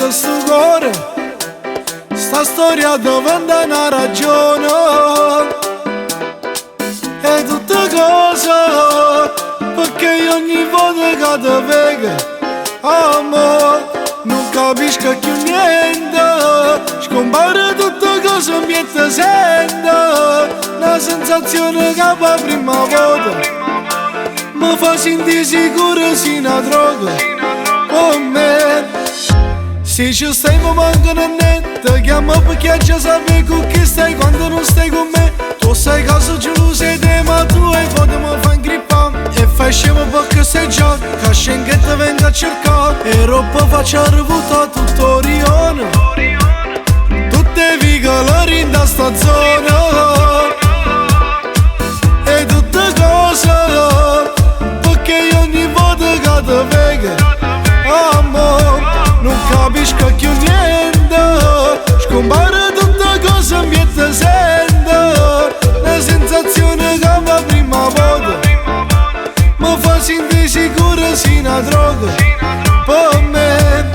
del suo cuore, sta storia dove anda una ragione. E tutte cose, perché io ogni volta che ti vedo, amore, non capisco più niente. Scompare tutte cose e mi ti sento, una sensazione che va prima volta mi fa sentire sicuro se una droga con me. Se ci stai mi mancano niente, chiamo perché già sapevi con chi stai quando non stai con me. Tu sai cosa gelosa di te, ma tu hai foto mi fa ingrippare. E fai scemo perché sei già, che schenghetta venga a cercare. E roba faccia rivuta tutto Orione, tutte vigolari in sta zona. E tutte cose, perché io ogni volta che ti vedo, amore, non capisco più niente. Scompare tutte cose e mi ti sento, una sensazione che va prima volta mi fa sentire sicuro se una droga per me.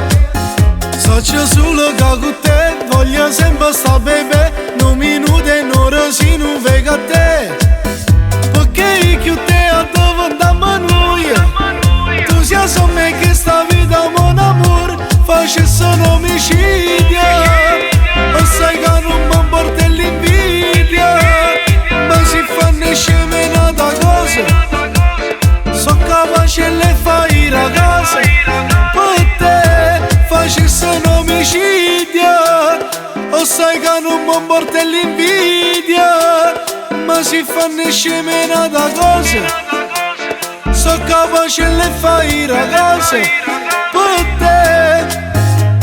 So c'è solo che con te voglio sempre sta bene, non minuti e un'ora se non vedo a te. Perché io più te a dove andiamo noi, tu sia su me che sta vita mon amore facesse un omicidio. E sai che non mi porta l'invidia, ma si fanno scemenata cosa, so capace e le fai ragazze. Per te facesse un omicidio. O sai che non mi porta l'invidia, ma si fanno scemenata cosa, so capace e le fai ragazze. Per te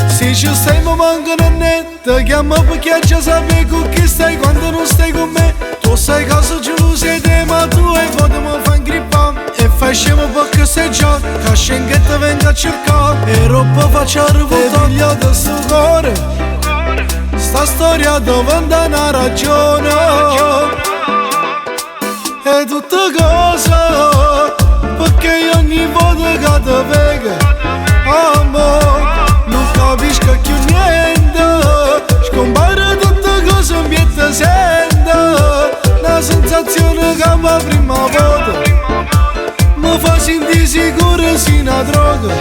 se ci stai mi mancano niente, chiamo perché già sapevi con chi stai quando non stai con me. Tu sai cosa gelosa di te, ma tu hai foto mi fa ingrippare. E fai scemo perché sei già, che schenghetta venga a cercare. E roba faccia rivuta figlio del suo cuore, sta storia dove anda una ragione. E tutte cose, perché io ogni volta che ti vedo, amore, non capisco più niente. Scompare tutte cose e mi ti sento, una sensazione che va prima volta mi fa sentire sicuro se una droga